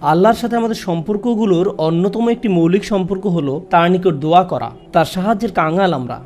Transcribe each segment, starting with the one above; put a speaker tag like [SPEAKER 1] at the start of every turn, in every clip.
[SPEAKER 1] আল্লাহর সাথে আমাদের সম্পর্কগুলোর অন্যতম একটি মৌলিক সম্পর্ক হলো তার নিকট দোয়া করা। তার সাহায্যের কাঙাল আমরা।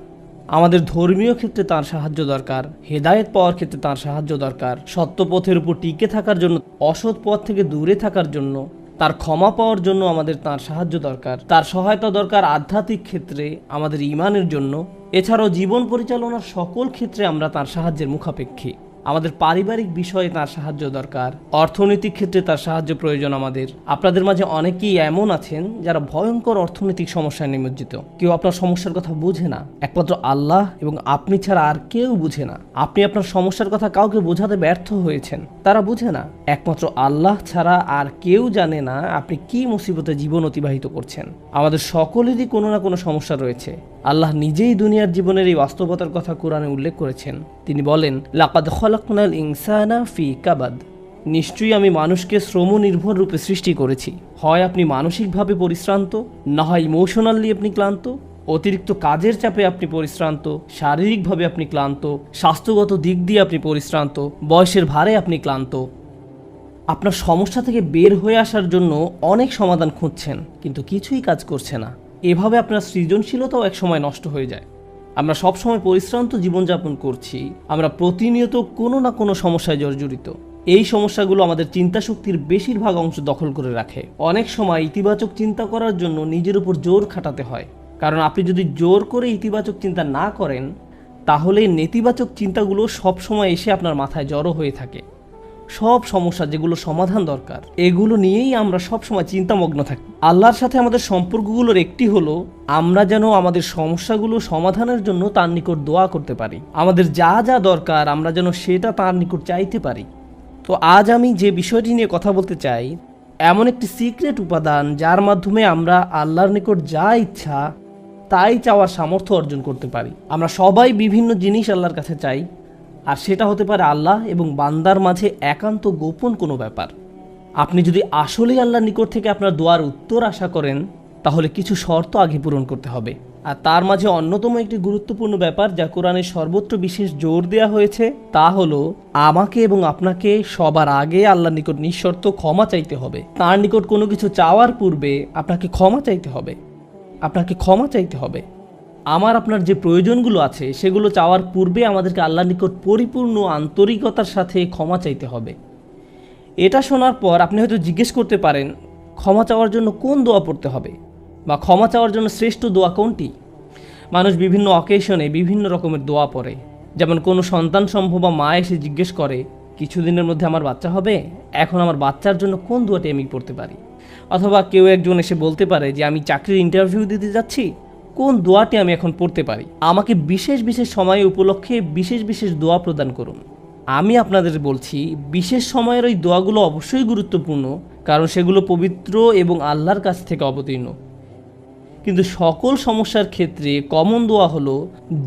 [SPEAKER 1] আমাদের ধর্মীয় ক্ষেত্রে তার সাহায্য দরকার, হেদায়েত পাওয়ার ক্ষেত্রে তার সাহায্য দরকার, সত্য পথের উপর টিকে থাকার জন্য, অসৎ পথ থেকে দূরে থাকার জন্য, তার ক্ষমা পাওয়ার জন্য আমাদের তার সাহায্য দরকার, তার সহায়তা দরকার আধ্যাত্মিক ক্ষেত্রে আমাদের ঈমানের জন্য। এছাড়াও জীবন পরিচালনার সকল ক্ষেত্রে আমরা তার সাহায্যের মুখাপেক্ষী। আমাদের পারিবারিক বিষয়ে তার সাহায্য দরকার, অর্থনৈতিক ক্ষেত্রে তার সাহায্য প্রয়োজন আমাদের। আপনাদের মাঝে অনেকেই এমন আছেন যারা ভয়ঙ্কর অর্থনৈতিক সমস্যায় নিমজ্জিত। কেউ আপনার সমস্যার কথা বুঝে না, একমাত্র আল্লাহ এবং আপনি ছাড়া আর কেউ বুঝে না। আপনি আপনার সমস্যার কথা কাউকে বোঝাতে ব্যর্থ হয়েছেন, তারা বুঝে না। একমাত্র আল্লাহ ছাড়া আর কেউ জানে না আপনি কি মুসিবতে জীবন অতিবাহিত করছেন। আমাদের সকলেরই কোনো না কোনো সমস্যা রয়েছে। আল্লাহ নিজেই দুনিয়ার জীবনের এই বাস্তবতার কথা কোরআনে উল্লেখ করেছেন। তিনি বলেন, লাকাদ খলাকনাল ইনসানা ফি কাবাদ, নিশ্চয়ই আমি মানুষকে শ্রম নির্ভর রূপে সৃষ্টি করেছি। হয় আপনি মানসিকভাবে পরিশ্রান্ত, না হয় ইমোশনালি আপনি ক্লান্ত। অতিরিক্ত কাজের চাপে আপনি পরিশ্রান্ত, শারীরিকভাবে আপনি ক্লান্ত, স্বাস্থ্যগত দিক দিয়ে আপনি পরিশ্রান্ত, বয়সের ভারে আপনি ক্লান্ত। আপনার সমস্যা থেকে বের হয়ে আসার জন্য অনেক সমাধান খুঁজছেন, কিন্তু কিছুই কাজ করছে না। এভাবে আপনার সৃজনশীলতাও একসময় নষ্ট হয়ে যায়। আমরা সবসময় পরিশ্রান্ত জীবনযাপন করছি, আমরা প্রতিনিয়ত কোনো না কোনো সমস্যায় জর্জরিত। এই সমস্যাগুলো আমাদের চিন্তা শক্তির বেশিরভাগ অংশ দখল করে রাখে। অনেক সময় ইতিবাচক চিন্তা করার জন্য নিজের উপর জোর খাটাতে হয়, কারণ আপনি যদি জোর করে ইতিবাচক চিন্তা না করেন, তাহলে নেতিবাচক চিন্তাগুলো সবসময় এসে আপনার মাথায় জড়ো হয়ে থাকে। সব সমস্যা যেগুলো সমাধান দরকার, এগুলো নিয়েই আমরা সবসময় চিন্তামগ্ন থাকি। আল্লাহর সাথে আমাদের সম্পর্কগুলোর একটি হলো আমরা যেন আমাদের সমস্যাগুলো সমাধানের জন্য তার নিকট দোয়া করতে পারি। আমাদের যা যা দরকার আমরা যেন সেটা তার নিকট চাইতে পারি। তো আজ আমি যে বিষয়টি নিয়ে কথা বলতে চাই, এমন একটি সিক্রেট উপাদান যার মাধ্যমে আমরা আল্লাহর নিকট যা ইচ্ছা তাই চাওয়ার সামর্থ্য অর্জন করতে পারি। আমরা সবাই বিভিন্ন জিনিস আল্লাহর কাছে চাই, আর সেটা হতে পারে আল্লাহ এবং বান্দার মাঝে একান্ত গোপন কোনো ব্যাপার। আপনি যদি আসলেই আল্লাহর নিকট থেকে আপনার দোয়ার উত্তর আশা করেন, তাহলে কিছু শর্ত আগে পূরণ করতে হবে। আর তার মাঝে অন্যতম একটি গুরুত্বপূর্ণ ব্যাপার যা কোরআনের সর্বত্র বিশেষ জোর দেওয়া হয়েছে, তা হলো আমাকে এবং আপনাকে সবার আগে আল্লাহর নিকট নিঃশর্ত ক্ষমা চাইতে হবে। তার নিকট কোনো কিছু চাওয়ার পূর্বে আপনাকে ক্ষমা চাইতে হবে। আপনাকে ক্ষমা চাইতে হবে। আমার আপনার যে প্রয়োজনগুলো আছে সেগুলো চাওয়ার পূর্বে আমাদেরকে আল্লাহর নিকট পরিপূর্ণ আন্তরিকতার সাথে ক্ষমা চাইতে হবে। এটা শোনার পর আপনি হয়তো জিজ্ঞেস করতে পারেন, ক্ষমা চাওয়ার জন্য কোন দোয়া পড়তে হবে, বা ক্ষমা চাওয়ার জন্য শ্রেষ্ঠ দোয়া কোনটি? মানুষ বিভিন্ন অকেশনে বিভিন্ন রকমের দোয়া পড়ে। যেমন কোনো সন্তান সম্ভবা মা এসে জিজ্ঞেস করে, কিছুদিনের মধ্যে আমার বাচ্চা হবে, এখন আমার বাচ্চার জন্য কোন দোয়াটি আমি পড়তে পারি? অথবা কেউ একজন এসে বলতে পারে যে আমি চাকরির ইন্টারভিউ দিতে যাচ্ছি, কোন দোয়াটি আমি এখন পড়তে পারি? আমাকে বিশেষ বিশেষ সময় উপলক্ষে বিশেষ বিশেষ দোয়া প্রদান করুন। আমি আপনাদের বলছি, বিশেষ সময়ের ওই দোয়াগুলো অবশ্যই গুরুত্বপূর্ণ, কারণ সেগুলো পবিত্র এবং আল্লাহর কাছ থেকে অবতীর্ণ। কিন্তু সকল সমস্যার ক্ষেত্রে কমন দোয়া হলো,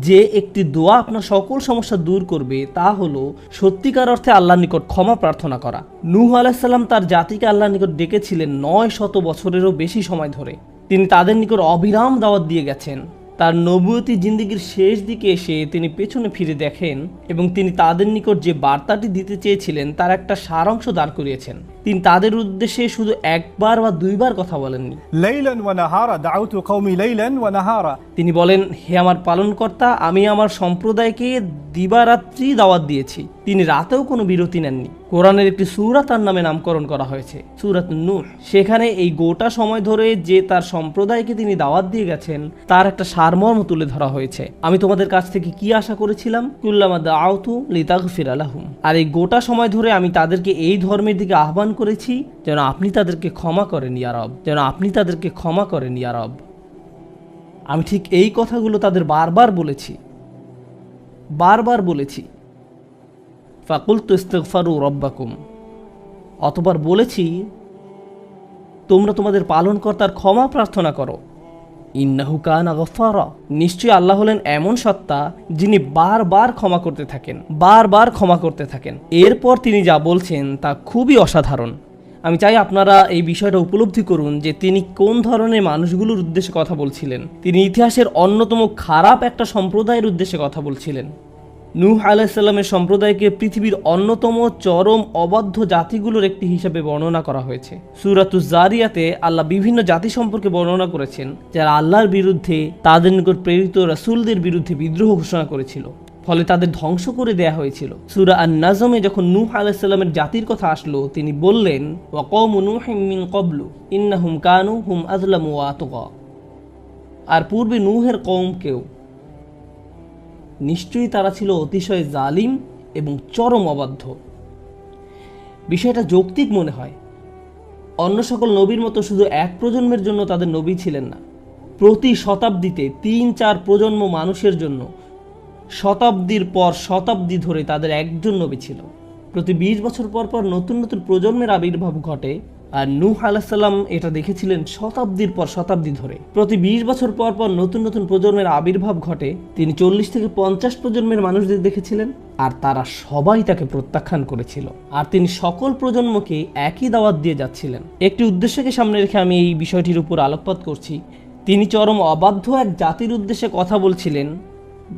[SPEAKER 1] যে একটি দোয়া আপনার সকল সমস্যা দূর করবে, তা হলো সত্যিকার অর্থে আল্লাহর নিকট ক্ষমা প্রার্থনা করা। নূহ আলাইহিস সালাম তার জাতিকে আল্লাহর নিকট ডেকেছিলেন 900 বছরেরও বেশি সময় ধরে। তিনি তাদের নিকট অবিরাম দাওয়াত দিয়ে গেছেন। তার নবুয়তি জিন্দেগির শেষ দিকে এসে তিনি পেছনে ফিরে দেখেন এবং তিনি তাদের নিকট যে বার্তাটি দিতে চেয়েছিলেন তার একটা সারাংশ দাঁড় করিয়েছেন। তিনি তাদের উদ্দেশ্যে শুধু একবার বা দুইবার কথা বলেননি।
[SPEAKER 2] লাইলান ওয়া নাহারা দাউতু কওমি লাইলান ওয়া নাহারা,
[SPEAKER 1] তিনি বলেন, হে আমার পালনকর্তা, আমি আমার সম্প্রদায়কে দিবারাত্রি দাওয়াত দিয়েছি। তিনি রাতেও কোনো বিরতি নেননি। কোরআনের একটি সূরা তার নামে নামকরণ করা হয়েছে, সূরাত নূহ। সেখানে এই গোটা সময় ধরে যে তার সম্প্রদায়কে তিনি দাওয়াত দিয়ে গেছেন তার একটা সারমর্ম তুলে ধরা হয়েছে। আমি তোমাদের কাছ থেকে কি আশা করেছিলাম? কুল্লামা দাউতু লিতাগফিরা লাহুম। আর এই গোটা সময় ধরে আমি তাদেরকে এই ধর্মের দিকে আহ্বান করেছি যেন আপনি তাদেরকে ক্ষমা করেন ইয়া রব, যেন আপনি তাদেরকে ক্ষমা করেন ইয়া রব। আমি ঠিক এই কথাগুলো তাদের বারবার বলেছি। ফাকুলতু ইস্তিগফারু রব্বাকুম, অতবার বলেছি তোমরা তোমাদের পালনকর্তার ক্ষমা প্রার্থনা করো। ইন্নাহু কানা গফফারা, নিশ্চয়ই আল্লাহ হলেন এমন সত্তা যিনি বারবার ক্ষমা করতে থাকেন। এরপর তিনি যা বলছেন তা খুবই অসাধারণ। আমি চাই আপনারা এই বিষয়টা উপলব্ধি করুন যে তিনি কোন ধরনের মানুষগুলোর উদ্দেশ্যে কথা বলছিলেন। তিনি ইতিহাসের অন্যতম খারাপ একটা সম্প্রদায়ের উদ্দেশ্যে কথা বলছিলেন। নূহ আলাইহিস সালামের সম্প্রদায়কে পৃথিবীর অন্যতম চরম অবাধ্য জাতিগুলোর একটি হিসাবে বর্ণনা করা হয়েছে। সূরাতুজ জারিয়াতে আল্লাহ বিভিন্ন জাতি সম্পর্কে বর্ণনা করেছেন যারা আল্লাহর বিরুদ্ধে, তাদের নিকট প্রেরিত রাসূলদের বিরুদ্ধে বিদ্রোহ ঘোষণা করেছিল, ফলে তাদের ধ্বংস করে দেয়া হয়েছিল। সূরা আন-নাজমে যখন নূহ আলাইহিস সালামের জাতির কথা আসলো, তিনি বললেন, ওয়া কওমু নূহিম মিন ক্বাবলু ইন্নাহুম কানু হুম আযলামু ওয়া আতগা। আর পূর্বে নূহের কওমকেও, নিশ্চয়ই তারা ছিল অতিশয় জালিম এবং চরম অবাধ্য। বিষয়টা যৌক্তিক মনে হয়। অন্য সকল নবীর মতো শুধু এক প্রজন্মের জন্য তাদের নবী ছিলেন না, প্রতি শতাব্দীতে ৩-৪ প্রজন্ম মানুষের জন্য শতাব্দীর পর শতাব্দী ধরে তাদের একজন নবী ছিল। প্রতি ২০ বছর পর পর নতুন নতুন প্রজন্মের আবির্ভাব ঘটে, আর নূহ আলাইহিস সালাম এটা দেখেছিলেন শতাব্দীর পর শতাব্দী ধরে। প্রতি ২০ বছর পর পর নতুন নতুন প্রজন্মের আবির্ভাব ঘটে। তিনি ৪০ থেকে ৫০ প্রজন্মের মানুষদের দেখেছিলেন, আর তারা সবাই তাকে প্রত্যাখ্যান করেছিল। আর তিনি সকল প্রজন্মকে একই দাওয়াত দিয়ে যাচ্ছিলেন। একটি উদ্দেশ্যকে সামনে রেখে আমি এই বিষয়টির উপর আলোকপাত করছি। তিনি চরম অবাধ্য এক জাতির উদ্দেশ্যে কথা বলছিলেন।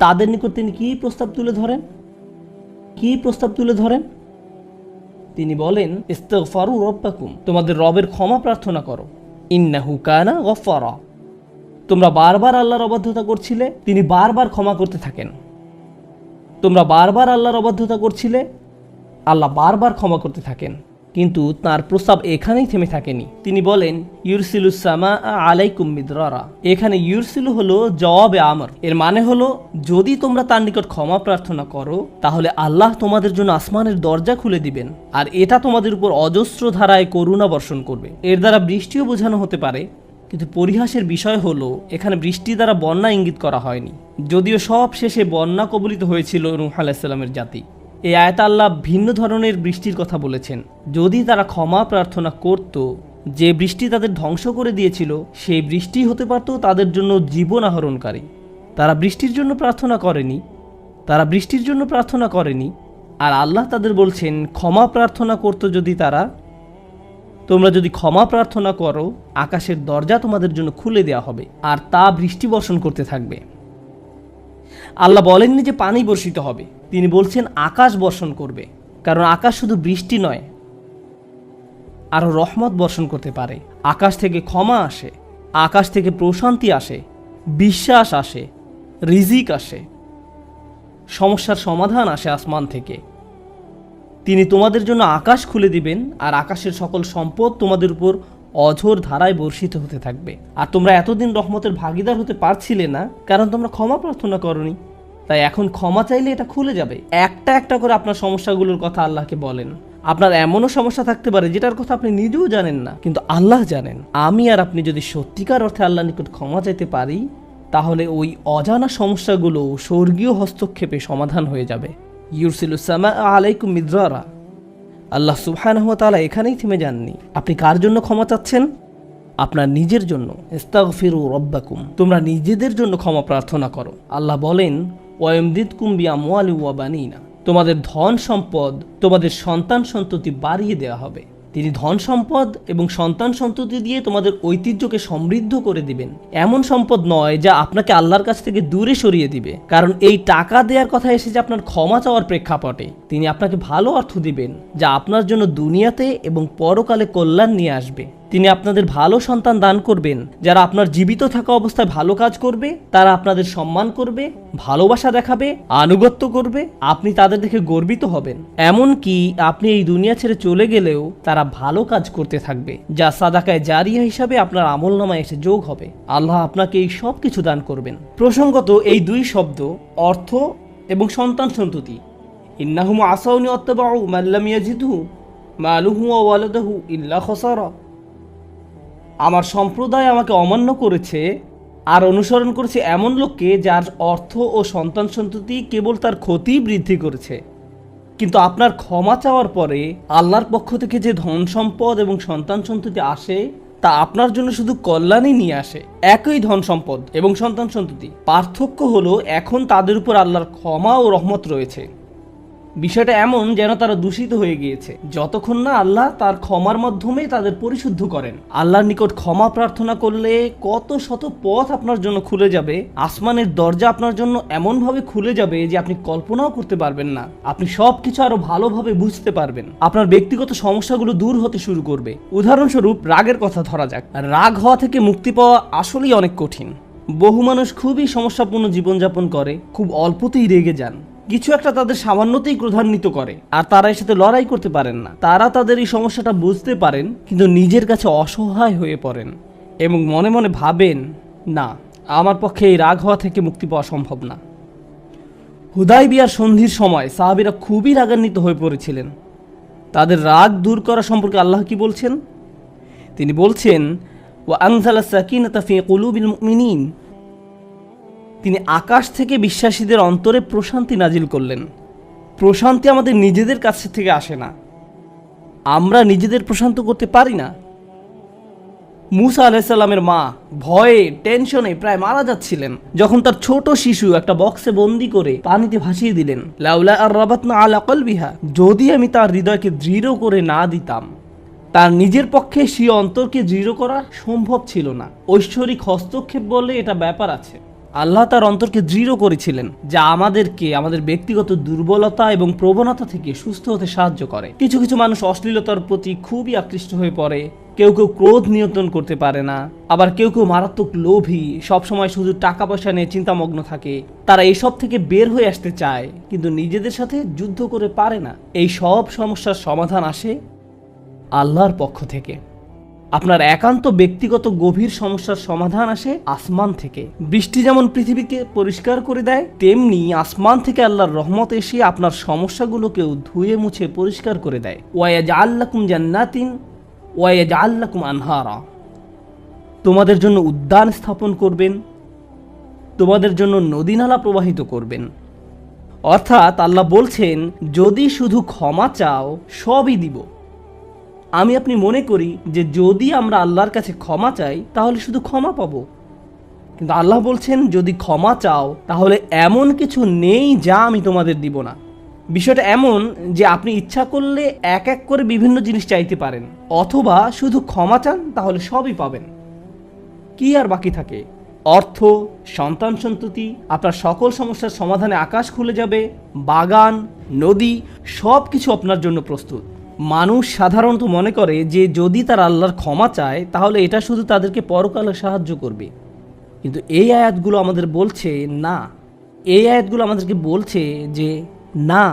[SPEAKER 1] তাদের নিকট তিনি কি প্রস্তাব তুলে ধরেন? তিনি বলেন, ইস্তিগফারু রাব্বাকুম, তোমাদের রবের ক্ষমা প্রার্থনা করো, ইন্নাহু কানা গফফারা। তোমরা বারবার আল্লাহর অবাধ্যতা করছিলে, তিনি বারবার ক্ষমা করতে থাকেন। তোমরা বারবার আল্লাহর অবাধ্যতা করছিলে, আল্লাহ বারবার ক্ষমা করতে থাকেন। কিন্তু তার প্রস্তাব এখানেই থেমে থাকেনি। তিনি বলেন, ইউরসিলুস সামা আলাইকুম মিদরারা। এখানে ইউরসিলু হলো জওয়াবে আমর। এর মানে হলো, যদি তোমরা তার নিকট ক্ষমা প্রার্থনা করো, তাহলে আল্লাহ তোমাদের জন্য আসমানের দরজা খুলে দিবেন, আর এটা তোমাদের উপর অজস্র ধারায় করুণা বর্ষণ করবে। এর দ্বারা বৃষ্টিও বোঝানো হতে পারে, কিন্তু পরিহাসের বিষয় হলো এখানে বৃষ্টি দ্বারা বন্যা ইঙ্গিত করা হয়নি, যদিও সব শেষে বন্যা কবলিত হয়েছিল নূহ আলাইহিস সালামের জাতি। এই আয়াতে আল্লাহ ভিন্ন ধরনের বৃষ্টির কথা বলেছেন। যদি তারা ক্ষমা প্রার্থনা করত, যে বৃষ্টি তাদের ধ্বংস করে দিয়েছিল সেই বৃষ্টি হতে পারত তাদের জন্য জীবন আহরণকারী। তারা বৃষ্টির জন্য প্রার্থনা করেনি, আর আল্লাহ তাদের বলছেন, ক্ষমা প্রার্থনা করত যদি তারা, তোমরা যদি ক্ষমা প্রার্থনা করো, আকাশের দরজা তোমাদের জন্য খুলে দেওয়া হবে, আর তা বৃষ্টি বর্ষণ করতে থাকবে। আল্লাহ বলেননি যে পানি বর্ষিত হবে, তিনি বলছেন আকাশ বর্ষণ করবে, কারণ আকাশ শুধু বৃষ্টি নয়, আরও রহমত বর্ষণ করতে পারে। আকাশ থেকে ক্ষমা আসে, আকাশ থেকে প্রশান্তি আসে, বিশ্বাস আসে, রিজিক আসে, সমস্যার সমাধান আসে আসমান থেকে। তিনি তোমাদের জন্য আকাশ খুলে দিবেন, আর আকাশের সকল সম্পদ তোমাদের উপর অঝোর ধারায় বর্ষিত হতে থাকবে। আর তোমরা এতদিন রহমতের ভাগিদার হতে পারছিলে না, কারণ তোমরা ক্ষমা প্রার্থনা করনি। তাই এখন ক্ষমা চাইলে এটা খুলে যাবে। একটা একটা করে আপনার সমস্যাগুলোর কথা আল্লাহকে বলেন। আপনার এমনও সমস্যা থাকতে পারে যেটার কথা আপনি নিজেও জানেন না, কিন্তু আল্লাহ জানেন। আমি আর আপনি যদি সত্যিকার অর্থে আল্লাহর নিকট ক্ষমা চাইতে পারি, তাহলে ওই অজানা সমস্যাগুলো স্বর্গীয় হস্তক্ষেপে সমাধান হয়ে যাবে। ইউরসিলুস সামা আলাইকুম মিদরারা। আল্লাহ সুবহানাহু ওয়া তাআলা এখানেই থেমে যাননি। আপনি কার জন্য ক্ষমা চাচ্ছেন? আপনার নিজের জন্য। ইস্তাগফিরু রাব্বাকুম, তোমরা নিজেদের জন্য ক্ষমা প্রার্থনা করো। আল্লাহ বলেন, ওয়ায়ুমদিদকুম বিআমওয়ালি ওয়া বানিনা, তোমাদের ধন সম্পদ, তোমাদের সন্তান সন্ততি বাড়িয়ে দেওয়া হবে। তিনি ধন সম্পদ এবং সন্তান সন্ততি দিয়ে তোমাদের ঐতিহ্যকে সমৃদ্ধ করে দিবেন। এমন সম্পদ নয় যা আপনাকে আল্লাহর কাছ থেকে দূরে সরিয়ে দিবে, কারণ এই টাকা দেওয়ার কথা এসেছে আপনার ক্ষমা চাওয়ার প্রেক্ষাপটে। তিনি আপনাকে ভালো অর্থ দিবেন, যা আপনার জন্য দুনিয়াতে এবং পরকালে কল্যাণ নিয়ে আসবে। তিনি আপনাদের ভালো সন্তান দান করবেন, যারা আপনার জীবিত থাকা অবস্থায় ভালো কাজ করবে, তারা আপনাদের সম্মান করবে, ভালোবাসা দেখাবে, আনুগত্য করবে, আপনি তাদের দেখে গর্বিত হবেন। এমনকি আপনি এই দুনিয়া ছেড়ে চলে গেলেও তারা ভালো কাজ করতে থাকবে, যা সাদাকায়ে জারিয়া হিসাবে আপনার আমলনামায় এসে যোগ হবে। আল্লাহ আপনাকে এই সব কিছু দান করবেন। প্রসঙ্গত এই দুই শব্দ, অর্থ এবং সন্তান সন্ততি, ইন্নাহুম আসাউনি ওয়াত্তাবাউ মান লাম ইয়াজিদহু মালুহু ওয়া ওয়ালাদুহু ইল্লা খাসারা। আমার সম্প্রদায় আমাকে অমান্য করেছে আর অনুসরণ করেছে এমন লোককে যার অর্থ ও সন্তান সন্ততি কেবল তার ক্ষতি বৃদ্ধি করেছে। কিন্তু আপনার ক্ষমা চাওয়ার পরে আল্লাহর পক্ষ থেকে যে ধন সম্পদ এবং সন্তান সন্ততি আসে, তা আপনার জন্য শুধু কল্যাণই নিয়ে আসে। একই ধন সম্পদ এবং সন্তান সন্ততি, পার্থক্য হলো এখন তাদের উপর আল্লাহর ক্ষমা ও রহমত রয়েছে। বিষয়টা এমন যেন তারা দূষিত হয়ে গিয়েছে, যতক্ষণ না আল্লাহ তার ক্ষমার মাধ্যমে তাদের পরিশুদ্ধ করেন। আল্লাহর নিকট ক্ষমা প্রার্থনা করলে কত শত পথ আপনার জন্য খুলে যাবে, আসমানের দরজা আপনার জন্য এমনভাবে খুলে যাবে যে আপনি কল্পনাও করতে পারবেন না। আপনি সবকিছু আরো ভালোভাবে বুঝতে পারবেন, আপনার ব্যক্তিগত সমস্যাগুলো দূর হতে শুরু করবে। উদাহরণস্বরূপ রাগের কথা ধরা যাক। রাগ হওয়া থেকে মুক্তি পাওয়া আসলেই অনেক কঠিন। বহু মানুষ খুবই সমস্যাপূর্ণ জীবনযাপন করে, খুব অল্পতেই রেগে যান, কিছু একটা তাদের সামান্যতেই ক্রোধান্বিত করে, আর তারা এর সাথে লড়াই করতে পারেন না। তারা তাদের এই সমস্যাটা বুঝতে পারেন, কিন্তু নিজের কাছে অসহায় হয়ে পড়েন এবং মনে মনে ভাবেন, না, আমার পক্ষে এই রাগ হওয়া থেকে মুক্তি পাওয়া সম্ভব না। হুদায়বিয়ার সন্ধির সময় সাহাবীরা খুবই রাগান্বিত হয়ে পড়েছিলেন। তাদের রাগ দূর করা সম্পর্কে আল্লাহ কি বলছেন? তিনি বলছেন, ওয়া আনজালা সাকিনাতা ফি কুলুবিল মুমিনিন, তিনি আকাশ থেকে বিশ্বাসীদের অন্তরে প্রশান্তি নাজিল করলেন। প্রশান্তি আমাদের নিজেদের কাছ থেকে আসে না, আমরা নিজেদের প্রশান্ত করতে পারি না। মুসা আলাইহিস সালামের মা ভয়ে টেনশনে প্রায় মারা যাচ্ছিলেন, যখন তার ছোট শিশু একটা বক্সে বন্দি করে পানিতে ভাসিয়ে দিলেন। লাউলা আর রাবাতনা আলা কলবিহা, যদি আমি তার হৃদয়কে দৃঢ় করে না দিতাম। তার নিজের পক্ষে সেই অন্তরকে দৃঢ় করা সম্ভব ছিল না। ঐশ্বরিক হস্তক্ষেপ বলে এটা ব্যাপার আছে। আল্লাহ তার অন্তরকে দৃঢ় করেছিলেন, যা আমাদেরকে আমাদের ব্যক্তিগত দুর্বলতা এবং প্রবণতা থেকে সুস্থ হতে সাহায্য করে। কিছু কিছু মানুষ অশ্লীলতার প্রতি খুবই আকৃষ্ট হয়ে পড়ে, কেউ কেউ ক্রোধ নিয়ন্ত্রণ করতে পারে না, আবার কেউ কেউ মারাত্মক লোভী, সবসময় শুধু টাকা পয়সা নিয়ে চিন্তামগ্ন থাকে। তারা এইসব থেকে বের হয়ে আসতে চায়, কিন্তু নিজেদের সাথে যুদ্ধ করে পারে না। এই সব সমস্যার সমাধান আসে আল্লাহর পক্ষ থেকে। আপনার একান্ত ব্যক্তিগত গভীর সমস্যার সমাধান আসে আসমান থেকে। বৃষ্টি যেমন পৃথিবীকে পরিষ্কার করে দেয়, তেমনি আসমান থেকে আল্লাহর রহমত এসে আপনার সমস্যাগুলোকেও ধুয়ে মুছে পরিষ্কার করে দেয়। ওয়ায়াজআল লাকুম জান্নাতিন ওয়ায়াজআল লাকুম আনহারা, তোমাদের জন্য উদ্যান স্থাপন করবেন, তোমাদের জন্য নদীনালা প্রবাহিত করবেন। অর্থাৎ আল্লাহ বলছেন, যদি শুধু ক্ষমা চাও সবই দিব। আমি আপনি মনে করি যে যদি আমরা আল্লাহর কাছে ক্ষমা চাই তাহলে শুধু ক্ষমা পাবো, কিন্তু আল্লাহ বলছেন, যদি ক্ষমা চাও তাহলে এমন কিছু নেই যা আমি তোমাদের দিব না। বিষয়টা এমন যে আপনি ইচ্ছা করলে এক এক করে বিভিন্ন জিনিস চাইতে পারেন, অথবা শুধু ক্ষমা চান তাহলে সবই পাবেন। কি আর বাকি থাকে? অর্থ, সন্তান সন্ততি, আপনার সকল সমস্যার সমাধানে আকাশ খুলে যাবে, বাগান, নদী, সব কিছু আপনার জন্য প্রস্তুত। মানুষ সাধারণত মনে করে যে যদি তারা আল্লাহর ক্ষমা চায় তাহলে এটা শুধু তাদেরকে পরকালে সাহায্য করবে, কিন্তু এই আয়াতগুলো আমাদের বলছে না। এই আয়াতগুলো আমাদেরকে বলছে যে না,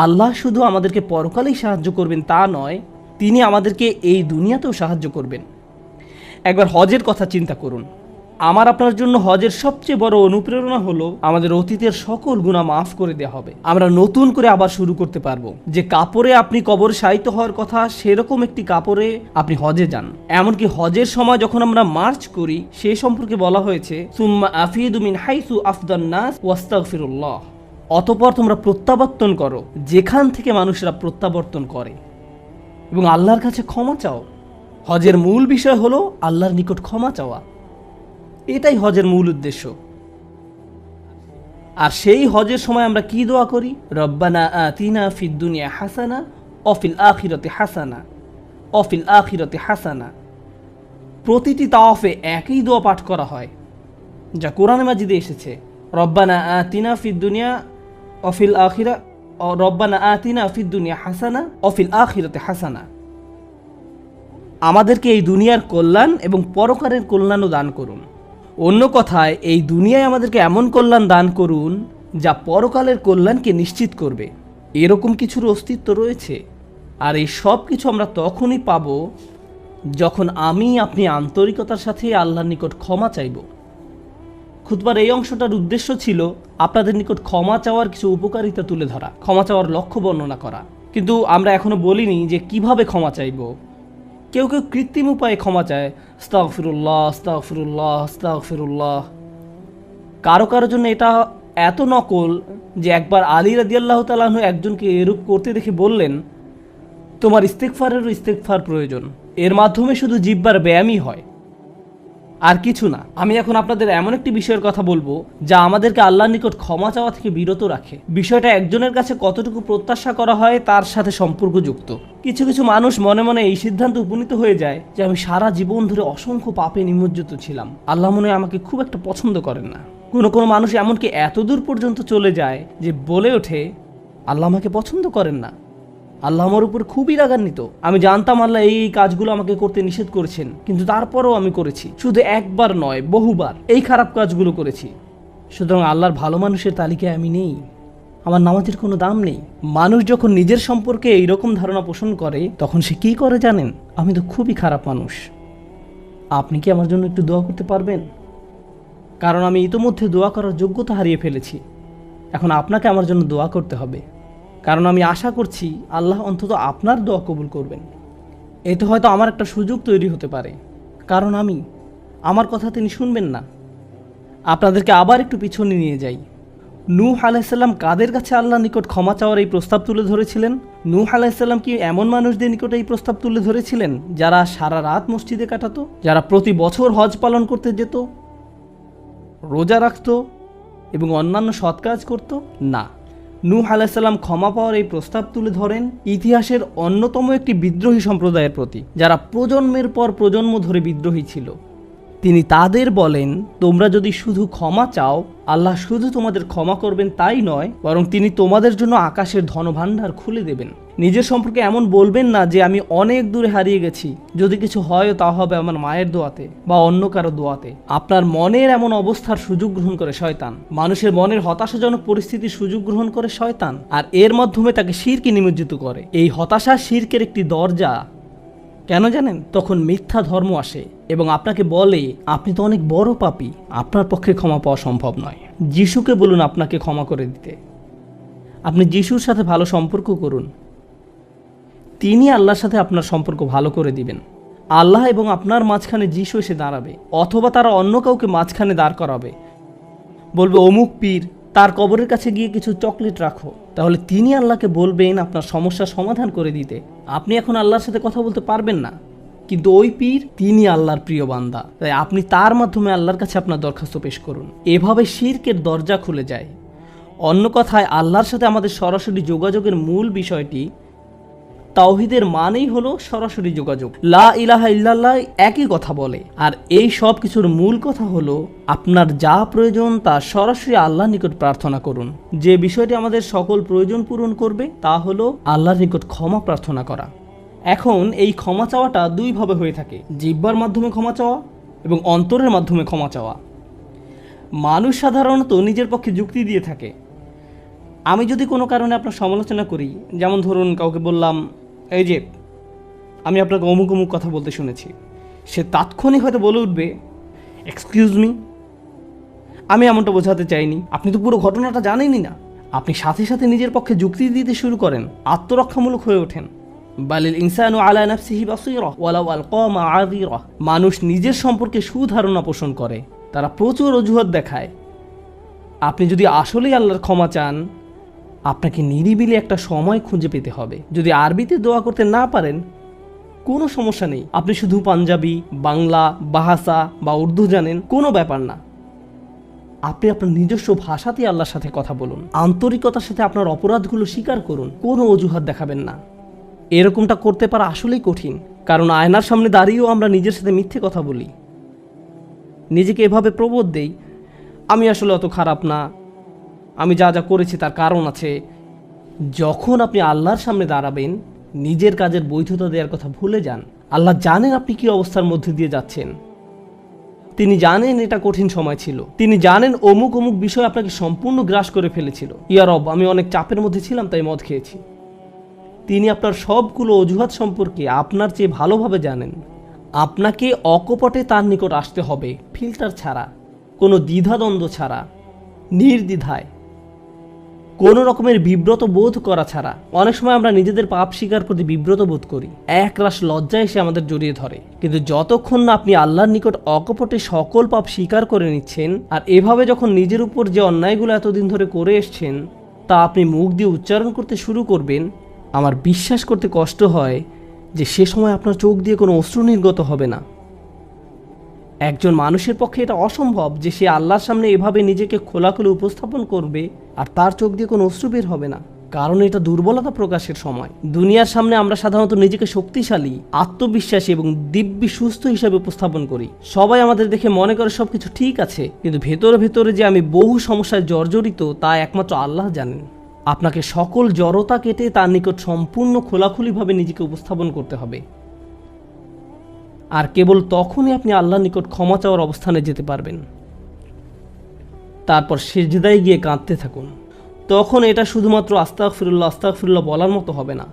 [SPEAKER 1] আল্লাহ শুধু আমাদেরকে পরকালেই সাহায্য করবেন তা নয়, তিনি আমাদেরকে এই দুনিয়াতেও সাহায্য করবেন। একবার হজের কথা চিন্তা করুন। আমার আপনার জন্য হজের সবচেয়ে বড় অনুপ্রেরণা হলো আমাদের অতীতের সকল গুনাহ মাফ করে দেওয়া হবে। আমরা নতুন করে আবার শুরু করতে পারবো। যে কাপড়ে আপনি কবরে শায়িত হওয়ার কথা, সেরকম একটি কাপড়ে আপনি হজে যান। এমনকি হজের সময় যখন আমরা মার্চ করি, সে সম্পর্কে বলা হয়েছে, সুম্মা আফিদু মিন হাইসু আফদান নাস ওয়াস্তাগফিরুল্লাহ, অতঃপর তোমরা প্রত্যাবর্তন করো যেখান থেকে মানুষরা প্রত্যাবর্তন করে, এবং আল্লাহর কাছে ক্ষমা চাও। হজের মূল বিষয় হলো আল্লাহর নিকট ক্ষমা চাওয়া। এটাই হজের মূল উদ্দেশ্য। আর সেই হজের সময় আমরা কি দোয়া করি? রব্বানা আতিনা ফিদ দুনিয়া হাসানা অফিল আখিরাতি হাসানা অফিল আখিরাতি হাসানা। প্রতিটি তাওয়াফে একই দোয়া পাঠ করা হয়, যা কোরআনে মাজিদে এসেছে। রব্বানা আতিনা ফিদ দুনিয়া অফিল আখিরা, রব্বানা আতিনা ফিদ দুনিয়া হাসানা অফিল আখিরাতি হাসানা। আমাদেরকে এই দুনিয়ার কল্যাণ এবং পরকালের কল্যাণও দান করুন। অন্য কথায়, এই দুনিয়ায় আমাদেরকে এমন কল্যাণ দান করুন যা পরকালের কল্যাণকে নিশ্চিত করবে। এরকম কিছুর অস্তিত্ব রয়েছে, আর এই সব কিছু আমরা তখনই পাব যখন আপনি আন্তরিকতার সাথে আল্লাহর নিকট ক্ষমা চাইব। খুতবার এই অংশটার উদ্দেশ্য ছিল আপনাদের নিকট ক্ষমা চাওয়ার কিছু উপকারিতা তুলে ধরা, ক্ষমা চাওয়ার লক্ষ্য বর্ণনা করা। কিন্তু আমরা এখনো বলিনি যে কিভাবে ক্ষমা চাইব। কেউ কেউ কৃত্রিম উপায়ে ক্ষমা চায়, আস্তাগফিরুল্লাহ আস্তাগফিরুল্লাহ আস্তাগফিরুল্লাহ। কারো কারোর জন্য এটা এত নকল যে একবার আলী রাদিয়াল্লাহু তাআলা আনহু একজনকে এরূপ করতে দেখে বললেন, তোমার ইস্তেগফারেরও ইস্তেগফার প্রয়োজন, এর মাধ্যমে শুধু জিহ্বার ব্যায়ামই হয়। আর কিছু না। আমি এখন আপনাদের এমন একটি বিষয়ের কথা বলবো যা আমাদেরকে আল্লাহর নিকট ক্ষমা চাওয়া থেকে বিরত রাখে। বিষয়টা একজনের কাছে কতটুকু প্রত্যাশা করা হয় তার সাথে সম্পর্কযুক্ত। কিছু কিছু মানুষ মনে মনে এই সিদ্ধান্তে উপনীত হয়ে যায় যে আমি সারা জীবন ধরে অসংখ্য পাপে নিমজ্জিত ছিলাম, আল্লাহ মনে হয় আমাকে খুব একটা পছন্দ করেন না। কোনো কোনো মানুষ এমনকি এতদূর পর্যন্ত চলে যায় যে বলে ওঠে আল্লাহ আমাকে পছন্দ করেন না, আল্লাহ আমার উপর খুবই রাগান্বিত। আমি জানতাম আল্লাহ এই কাজগুলো আমাকে করতে নিষেধ করেছেন, কিন্তু তারপরেও আমি করেছি। শুধু একবার নয়, বহুবার এই খারাপ কাজগুলো করেছি। সুতরাং আল্লাহর ভালো মানুষের তালিকায় আমি নেই, আমার নামাজের কোনো দাম নেই। মানুষ যখন নিজের সম্পর্কে এইরকম ধারণা পোষণ করে তখন সে কি করে জানেন? আমি তো খুবই খারাপ মানুষ। আপনি কি আমার জন্য একটু দোয়া করতে পারবেন? কারণ আমি ইতোমধ্যে দোয়া করার যোগ্যতা হারিয়ে ফেলেছি। এখন আপনাকে আমার জন্য দোয়া করতে হবে, কারণ আমি আশা করছি আল্লাহ অন্তত আপনার দোয়া কবুল করবেন। এতে হয়তো আমার একটা সুযোগ তৈরি হতে পারে, কারণ আমার কথা তিনি শুনবেন না। আপনাদেরকে আবার একটু পিছনে নিয়ে যাই। নূহ আলাইহিসসালাম কাদের কাছে আল্লাহর নিকট ক্ষমা চাওয়ার এই প্রস্তাব তুলে ধরেছিলেন? নূহ আলাইহিসসালাম কি এমন মানুষদের নিকট এই প্রস্তাব তুলে ধরেছিলেন যারা সারা রাত মসজিদে কাটাতো, যারা প্রতি বছর হজ পালন করতে যেত, রোজা রাখত এবং অন্যান্য সৎ কাজ করত? না, নূহ আলাইহিসসালাম ক্ষমা পাওয়ার এই প্রস্তাব তুলে ধরেন ইতিহাসের অন্যতম একটি বিদ্রোহী সম্প্রদায়ের প্রতি, যারা প্রজন্মের পর প্রজন্ম ধরে বিদ্রোহী ছিল। তিনি তাদের বলেন, তোমরা যদি শুধু ক্ষমা চাও, আল্লাহ শুধু তোমাদের ক্ষমা করবেন তাই নয়, বরং তিনি তোমাদের জন্য আকাশের ধনভাণ্ডার খুলে দেবেন। নিজের সম্পর্কে এমন বলবেন না যে আমি অনেক দূরে হারিয়ে গেছি, যদি কিছু হয় তা হবে আমার মায়ের দোয়াতে বা অন্য কারো দোয়াতে। আপনার মনের এমন অবস্থার সুযোগ গ্রহণ করে শয়তান। মানুষের মনের হতাশাজনক পরিস্থিতির সুযোগ গ্রহণ করে শয়তান, আর এর মাধ্যমে তাকে শিরকে নিমজ্জিত করে। এই হতাশা শিরকের একটি দরজা। কেন জানেন? তখন মিথ্যা ধর্ম আসে এবং আপনাকে বলে আপনি তো অনেক বড় পাপী, আপনার পক্ষে ক্ষমা পাওয়া সম্ভব নয়। যিশুকে বলুন আপনাকে ক্ষমা করে দিতে। আপনি যিশুর সাথে ভালো সম্পর্ক করুন, তিনি আল্লাহর সাথে আপনার সম্পর্ক ভালো করে দিবেন। আল্লাহ এবং আপনার মাঝখানে যিশু এসে দাঁড়াবে, অথবা তারা অন্য কাউকে মাঝখানে দাঁড় করাবে, বলবে অমুক পীর, তার কবরের কাছে গিয়ে কিছু চকলেট রাখো। তাহলে তিনি আল্লাহকে বলবেন আপনার সমস্যার সমাধান করে দিতে। আপনি এখন আল্লাহর সাথে কথা বলতে পারবেন না, কিন্তু ওই পীর তিনি আল্লাহর প্রিয় বান্দা, তাই আপনি তার মাধ্যমে আল্লাহর কাছে আপনার দরখাস্ত পেশ করুন। এভাবে শিরকের দরজা খুলে যায়। অন্য কথায় আল্লাহর সাথে আমাদের সরাসরি যোগাযোগের মূল বিষয়টি তাওহীদের মানেই হলো সরাসরি যোগাযোগ। লা ইলাহা ইল্লাল্লাহ একই কথা বলে, আর এই সব কিছুর মূল কথা হলো আপনার যা প্রয়োজন তা সরাসরি আল্লাহর নিকট প্রার্থনা করুন। যে বিষয়টি আমাদের সকল প্রয়োজন পূরণ করবে তা হলো আল্লাহর নিকট ক্ষমা প্রার্থনা করা। এখন এই ক্ষমা চাওয়াটা দুইভাবে হয়ে থাকে, জিহ্বার মাধ্যমে ক্ষমা চাওয়া এবং অন্তরের মাধ্যমে ক্ষমা চাওয়া। মানুষ সাধারণত নিজের পক্ষে যুক্তি দিয়ে থাকে। আমি যদি কোনো কারণে আপনার সমালোচনা করি, যেমন ধরুন কাউকে বললাম এই যে আমি আপনাকে অমুক অমুক কথা বলতে শুনেছি, সে তাৎক্ষণিক হয়তো বলে উঠবে এক্সকিউজ মি, আমি এমনটা বোঝাতে চাইনি, আপনি তো পুরো ঘটনাটা জানেনই না। আপনি সাথে সাথে নিজের পক্ষে যুক্তি দিতে শুরু করেন, আত্মরক্ষামূলক হয়ে ওঠেন। বালিল ইনসানু আলা নাফসিহি বাসীরা ওয়ালাউ আলকা মাআযিরা। মানুষ নিজের সম্পর্কে সুধারণা পোষণ করে, তারা প্রচুর অজুহাত দেখায়। আপনি যদি আসলেই আল্লাহর ক্ষমা চান, আপনাকে নিরিবিলি একটা সময় খুঁজে পেতে হবে। যদি আরবিতে দোয়া করতে না পারেন কোনো সমস্যা নেই, আপনি শুধু পাঞ্জাবি, বাংলা, বাহাসা বা উর্দু জানেন, কোনো ব্যাপার না। আপনি আপনার নিজস্ব ভাষাতেই আল্লাহর সাথে কথা বলুন, আন্তরিকতার সাথে আপনার অপরাধগুলো স্বীকার করুন, কোনো অজুহাত দেখাবেন না। এরকমটা করতে পারা আসলেই কঠিন, কারণ আয়নার সামনে দাঁড়িয়েও আমরা নিজের সাথে মিথ্যে কথা বলি, নিজেকে এভাবে প্রবোধ দেই আমি আসলে অত খারাপ না, আমি যা যা করেছি তার কারণ আছে। যখন আপনি আল্লাহর সামনে দাঁড়াবেন, নিজের কাজের বৈধতা দেওয়ার কথা ভুলে যান। আল্লাহ জানেন আপনি কি অবস্থার মধ্যে দিয়ে যাচ্ছেন, তিনি জানেন এটা কঠিন সময় ছিল, তিনি জানেন অমুক অমুক বিষয় আপনাকে সম্পূর্ণ গ্রাস করে ফেলেছিল। ইয়া রব, আমি অনেক চাপের মধ্যে ছিলাম তাই মদ খেয়েছি। তিনি আপনার সবগুলো অজুহাত সম্পর্কে আপনার চেয়ে ভালোভাবে জানেন। আপনাকে অকপটে তার নিকট আসতে হবে, ফিল্টার ছাড়া, কোনো দ্বিধাদ্বন্দ্ব ছাড়া, নির্দ্বিধায়, কোনো রকমের বিব্রত বোধ করা ছাড়া। অনেক সময় আমরা নিজেদের পাপ স্বীকার করতে বিব্রত বোধ করি, একরাশ লজ্জা এসে আমাদের জড়িয়ে ধরে। কিন্তু যতক্ষণ না আপনি আল্লাহর নিকট অকপটে সকল পাপ স্বীকার করে নিচ্ছেন, আর এভাবে যখন নিজের উপর যে অন্যায়গুলো এতদিন ধরে করে এসছেন তা আপনি মুখ দিয়ে উচ্চারণ করতে শুরু করবেন, আমার বিশ্বাস করতে কষ্ট হয় যে সে সময় আপনার চোখ দিয়ে কোনো অশ্রু নির্গত হবে না। একজন মানুষের পক্ষে এটা অসম্ভব যে সে আল্লাহর সামনে এভাবে নিজেকে খোলাখুলি উপস্থাপন করবে আর তার চোখ দিয়ে কোনো অশ্রু বের হবে না, কারণ এটা দুর্বলতা প্রকাশের সময়। দুনিয়ার সামনে আমরা সাধারণত নিজেকে শক্তিশালী, আত্মবিশ্বাসী এবং দিব্যি সুস্থ হিসেবে উপস্থাপন করি। সবাই আমাদের দেখে মনে করে সবকিছু ঠিক আছে, কিন্তু ভেতরে ভেতরে যে আমি বহু সমস্যায় জর্জরিত তা একমাত্র আল্লাহ জানেন। আপনাকে সকল জড়তা কেটে তার নিকট সম্পূর্ণ খোলাখুলিভাবে নিজেকে উপস্থাপন করতে হবে, আর কেবল তখনই আপনি আল্লাহর নিকট ক্ষমা চাওয়ার অবস্থানে যেতে পারবেন। তারপর সিজদায় গিয়ে কাঁদতে থাকুন। তখন এটা শুধুমাত্র আস্তাগফিরুল্লাহ আস্তাগফিরুল্লাহ বলার মতো হবে না,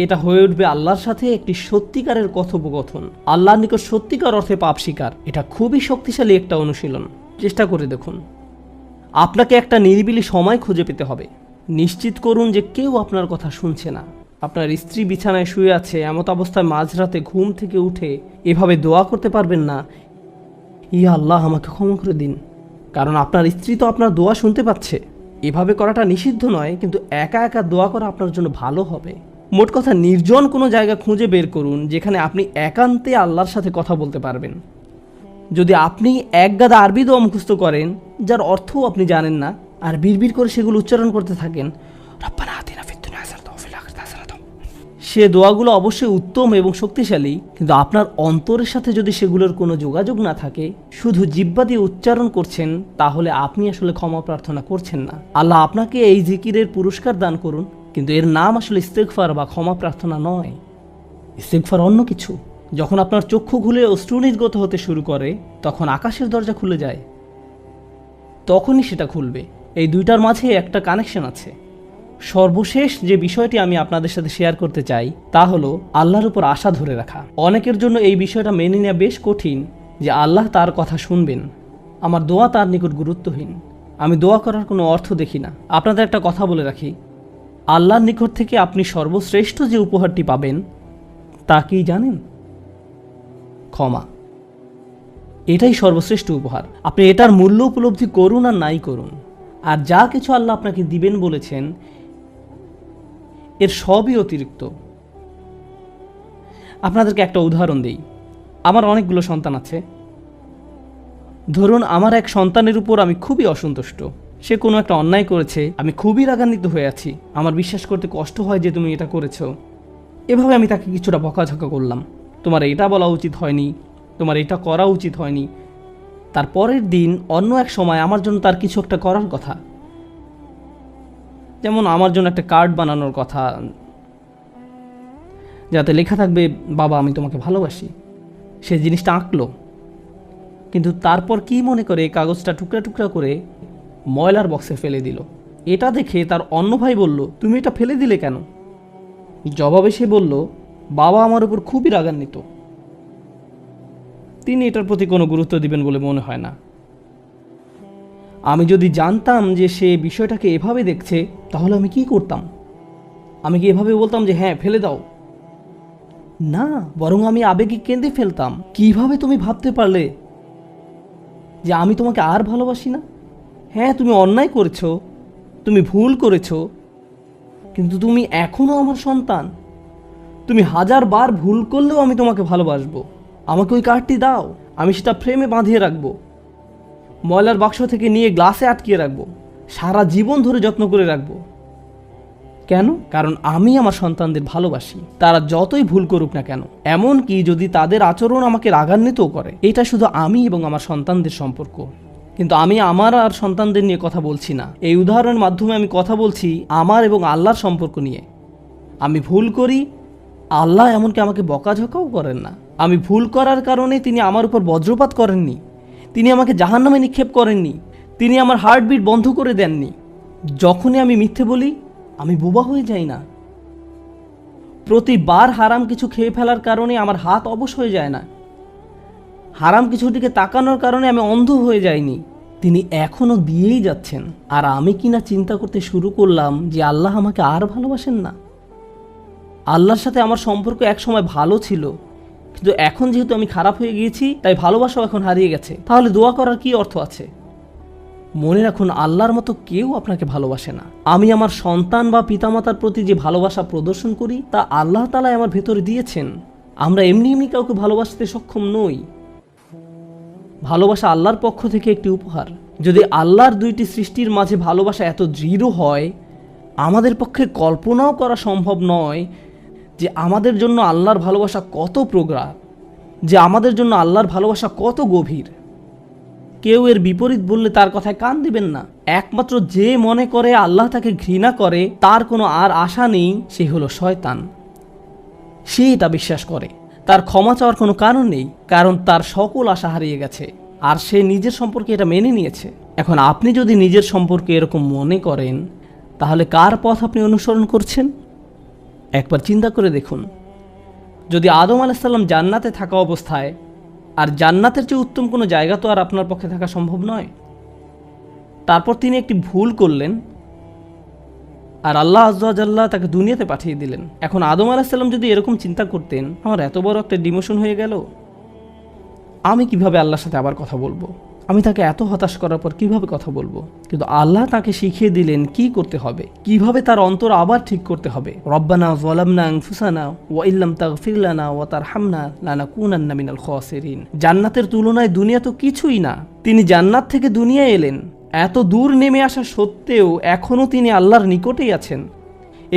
[SPEAKER 1] এটা হয়ে উঠবে আল্লাহর সাথে একটি সত্যিকারের কথোপকথন, আল্লাহর নিকট সত্যিকার অর্থে পাপ স্বীকার। এটা খুবই শক্তিশালী একটা অনুশীলন, চেষ্টা করে দেখুন। আপনাকে একটা নিরিবিলি সময় খুঁজে পেতে হবে। নিশ্চিত করুন যে কেউ আপনার কথা শুনছে না। আপনার স্ত্রী বিছানায় শুয়ে আছে, এমত অবস্থায় মাঝরাতে ঘুম থেকে উঠে এভাবে দোয়া করতে পারবেন না, ইয়া আল্লাহ আমাকে ক্ষমা করে দিন, কারণ আপনার স্ত্রী তো আপনার দোয়া শুনতে পাচ্ছে। এভাবে করাটা নিষিদ্ধ নয়, কিন্তু একা একা দোয়া করা আপনার জন্য ভালো হবে। মোট কথা, নির্জন কোনো জায়গা খুঁজে বের করুন যেখানে আপনি একান্তে আল্লাহর সাথে কথা বলতে পারবেন। যদি আপনি এক গাদা আরবি দোয়া মুখস্থ করেন যার অর্থও আপনি জানেন না, আর বিড়বিড় করে সেগুলো উচ্চারণ করতে থাকেন, রব্বানা আতিনা ফিদ দুনিয়া হাসানাতাও ওয়া ফিল আখিরাতি হাসানাতাও, সে দোয়াগুলো অবশ্যই উত্তম এবং শক্তিশালী, কিন্তু আপনার অন্তরের সাথে যদি সেগুলোর কোনো যোগাযোগ না থাকে, শুধু জিহ্বা দিয়ে উচ্চারণ করছেন, তাহলে আপনি আসলে ক্ষমা প্রার্থনা করছেন না। আল্লাহ আপনাকে এই জিকিরের পুরস্কার দান করুন, কিন্তু এর নাম আসলে ইস্তেগফার বা ক্ষমা প্রার্থনা নয়। ইস্তেগফার অন্য কিছু। যখন আপনার চক্ষু খুলে অশ্রু নির্গত হতে শুরু করে, তখন আকাশের দরজা খুলে যায়, তখনই সেটা খুলবে। এই দুইটার মাঝে একটা কানেকশন আছে। সর্বশেষ যে বিষয়টি আমি আপনাদের সাথে শেয়ার করতে চাই তা হলো আল্লাহর উপর আশা ধরে রাখা। অনেকের জন্য এই বিষয়টা মেনে নেওয়া বেশ কঠিন যে আল্লাহ তার কথা শুনবেন, আমার দোয়া তার নিকট গুরুত্বহীন, আমি দোয়া করার কোনো অর্থ দেখি না। আপনাদের একটা কথা বলে রাখি, আল্লাহর নিকট থেকে আপনি সর্বশ্রেষ্ঠ যে উপহারটি পাবেন তা কি জানেন? ক্ষমা। এটাই সর্বশ্রেষ্ঠ উপহার। আপনি এটার মূল্য উপলব্ধি করুন আর নাই করুন, আর যা কিছু আল্লাহ আপনাকে দিবেন বলেছেন এর সবই অতিরিক্ত। আপনাদেরকে একটা উদাহরণ দিই। আমার অনেকগুলো সন্তান আছে। ধরুন আমার এক সন্তানের উপর আমি খুবই অসন্তুষ্ট। সে কোনো একটা অন্যায় করেছে, আমি খুবই রাগান্বিত হয়ে আছি, আমার বিশ্বাস করতে কষ্ট হয় যে তুমি এটা করেছো। এভাবে আমি তাকে কিছুটা বকাঝকা করলাম, তোমার এটা বলা উচিত হয়নি, তোমার এটা করা উচিত হয়নি। তারপরের দিন অন্য এক সময় আমার জন্য তার কিছু একটা করার কথা, যেমন আমার জন্য একটা কার্ড বানানোর কথা যাতে লেখা থাকবে বাবা আমি তোমাকে ভালোবাসি। সে জিনিসটা আঁকলো, কিন্তু তারপর কি মনে করে কাগজটা টুকরা টুকরা করে ময়লার বক্সে ফেলে দিল। এটা দেখে তার অন্য ভাই বলল, তুমি এটা ফেলে দিলে কেন? জবাবে সে বলল, বাবা আমার উপর খুবই রাগান্বিত, তিনি এটার প্রতি কোনো গুরুত্ব দিবেন বলে মনে হয় না। আমি যদি জানতাম যে সে বিষয়টাকে এভাবে দেখছে তাহলে আমি কি করতাম? আমি কি এভাবে বলতাম যে হ্যাঁ ফেলে দাও? না, বরং আমি আবেগে কেঁদে ফেলতাম, কিভাবে তুমি ভাবতে পারলে যে আমি তোমাকে আর ভালোবাসি না? হ্যাঁ তুমি অন্যায় করেছো, তুমি ভুল করেছো, কিন্তু তুমি এখনও আমার সন্তান। তুমি 1000 বার ভুল করলেও আমি তোমাকে ভালোবাসবো। আমাকে ওই কার্ডটি দাও, আমি সেটা ফ্রেমে বাঁধিয়ে রাখবো, ময়লার বাক্স থেকে নিয়ে গ্লাসে আটকিয়ে রাখবো, সারা জীবন ধরে যত্ন করে রাখবো। কেন? কারণ আমি আমার সন্তানদের ভালোবাসি, তারা যতই ভুল করুক না কেন, এমনকি যদি তাদের আচরণ আমাকে রাগান্বিতও করে। এটা শুধু আমি এবং আমার সন্তানদের সম্পর্ক, কিন্তু আমি আমার আর সন্তানদের নিয়ে কথা বলছি না। এই উদাহরণের মাধ্যমে আমি কথা বলছি আমার এবং আল্লাহর সম্পর্ক নিয়ে। আমি ভুল করি, আল্লাহ এমনকি আমাকে বকাঝকাও করেন না। আমি ভুল করার কারণে তিনি আমার উপর বজ্রপাত করেননি, তিনি আমাকে জাহান্নামে নিক্ষেপ করেননি, তিনি আমার হার্টবিট বন্ধ করে দেননি। যখনই আমি মিথ্যে বলি আমি বোবা হয়ে যাই না। প্রতিবার হারাম কিছু খেয়ে ফেলার কারণে আমার হাত অবশ হয়ে যায় না। হারাম কিছুর দিকে তাকানোর কারণে আমি অন্ধ হয়ে যাইনি। তিনি এখনও দিয়েই যাচ্ছেন। আর আমি কিনা চিন্তা করতে শুরু করলাম যে আল্লাহ আমাকে আর ভালোবাসেন না। আল্লাহর সাথে আমার সম্পর্ক একসময় ভালো ছিল, কিন্তু এখন যেহেতু আমি খারাপ হয়ে গিয়েছি তাই ভালোবাসাও এখন হারিয়ে গেছে। তাহলে দোয়া করার কি অর্থ আছে? মনে রাখুন, আল্লাহর মতো কেউ আপনাকে ভালোবাসে না। আমি আমার সন্তান বা পিতামাতার প্রতি যে ভালোবাসা প্রদর্শন করি তা আল্লাহ তাআলা আমার ভেতরে দিয়েছেন। আমরা এমনি এমনি কাউকে ভালোবাসতে সক্ষম নই। ভালোবাসা আল্লাহর পক্ষ থেকে একটি উপহার। যদি আল্লাহর দুইটি সৃষ্টির মাঝে ভালোবাসা এত দৃঢ় হয়, আমাদের পক্ষে কল্পনাও করা সম্ভব নয় যে আমাদের জন্য আল্লাহর ভালোবাসা কত প্রগাঢ়, যে আমাদের জন্য আল্লাহর ভালোবাসা কত গভীর। কেউ এর বিপরীত বললে তার কথায় কান দিবেন না। একমাত্র যে মনে করে আল্লাহ তাকে ঘৃণা করে, তার কোনো আর আশা নেই, সে হলো শয়তান। সে এটা বিশ্বাস করে। তার ক্ষমা চাওয়ার কোনো কারণ নেই, কারণ তার সকল আশা হারিয়ে গেছে আর সে নিজের সম্পর্কে এটা মেনে নিয়েছে। এখন আপনি যদি নিজের সম্পর্কে এরকম মনে করেন, তাহলে কার পথ আপনি অনুসরণ করছেন? একবার চিন্তা করে দেখুন। যদি আদম আলাইহিস সালাম জান্নাতে থাকা অবস্থায়, আর জান্নাতের চেয়ে উত্তম কোনো জায়গা তো আর আপনার পক্ষে থাকা সম্ভব নয়, তারপর তিনি একটি ভুল করলেন আর আল্লাহ আযজা ওয়া জাল্লা তাকে দুনিয়াতে পাঠিয়ে দিলেন। এখন আদম আলাইহিস সালাম যদি এরকম চিন্তা করতেন, আমার এত বড় একটা ডিমোশন হয়ে গেল, আমি কিভাবে আল্লাহর সাথে আবার কথা বলবো? আমি তাকে এত হতাশ করার পর কিভাবে কথা বলবো? কিন্তু আল্লাহ তাকে শিখিয়ে দিলেন কি করতে হবে, কিভাবে তার অন্তর আবার ঠিক করতে হবে। রব্বানা যালামনা আনফুসানা ওয়া ইল্লাম তাগফির লানা ওয়া তারহামনা লানাকুনান্না মিনাল খাসিরিন। জান্নাতের তুলনায় দুনিয়া তো কিছুই না। তিনি জান্নাত থেকে দুনিয়ায় এলেন, এত দূর নেমে আসা সত্ত্বেও এখনও তিনি আল্লাহর নিকটেই আছেন।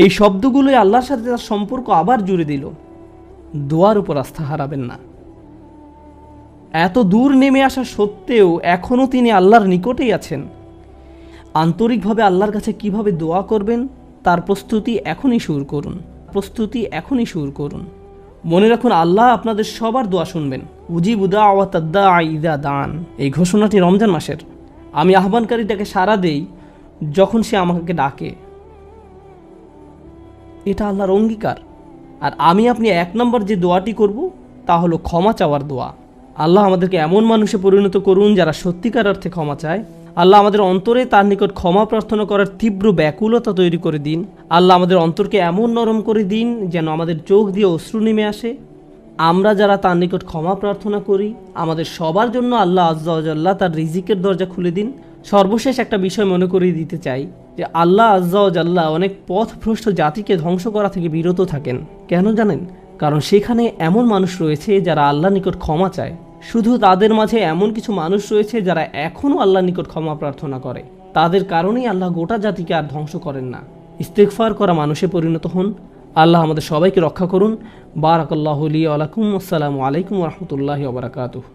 [SPEAKER 1] এই শব্দগুলোই আল্লাহর সাথে তার সম্পর্ক আবার জুড়ে দিল। দোয়ার উপর আস্থা হারাবেন না। এত দূর নেমে আসা সত্ত্বেও এখনও তিনি আল্লাহর নিকটেই আছেন। আন্তরিকভাবে আল্লাহর কাছে কিভাবে দোয়া করবেন, তার প্রস্তুতি এখনই শুরু করুন। মনে রাখুন, আল্লাহ আপনাদের সবার দোয়া শুনবেন। উজিবু দাওয়াতাদ দাঈ ইযা দান, এই ঘোষণাটি রমজান মাসের। আমি আহ্বানকারীটাকে সাড়া দেই যখন সে আমাকে ডাকে। এটা আল্লাহর অঙ্গীকার। আর আমি আপনি 1 নম্বর যে দোয়াটি করব, তা হলো ক্ষমা চাওয়ার দোয়া। আল্লাহ আমাদেরকে এমন মানুষে পরিণত করুন যারা সত্যিকার অর্থে ক্ষমা চায়। আল্লাহ আমাদের অন্তরে তার নিকট ক্ষমা প্রার্থনা করার তীব্র ব্যাকুলতা তৈরি করে দিন। আল্লাহ আমাদের অন্তরকে এমন নরম করে দিন যেন আমাদের চোখ দিয়ে অশ্রু নেমে আসে। আমরা যারা তার নিকট ক্ষমা প্রার্থনা করি, আমাদের সবার জন্য আল্লাহ আযজা ওয়া জাল্লা তার রিজিকের দরজা খুলে দিন। সর্বশেষ একটা বিষয় মনে করিয়ে দিতে চাই যে আল্লাহ আযজা ওয়া জাল্লা অনেক পথভ্রষ্ট জাতিকে ধ্বংস করা থেকে বিরত থাকেন। কেন জানেন? কারণ সেখানে এমন মানুষ রয়েছে যারা আল্লাহর নিকট ক্ষমা চায়। শুধু তাদের মাঝে এমন কিছু মানুষ রয়েছে যারা এখনও আল্লাহর নিকট ক্ষমা প্রার্থনা করে। তাদের কারণেই আল্লাহ গোটা জাতিকে আর ধ্বংস করেন না। ইস্তেগফার করা মানুষে পরিণত হন। আল্লাহ আমাদের সবাইকে রক্ষা করুন। বারাকাল্লাহু লি ওয়া লাকুম। আসসালামু আলাইকুম ওয়া রাহমাতুল্লাহি ওয়া বারাকাতুহু।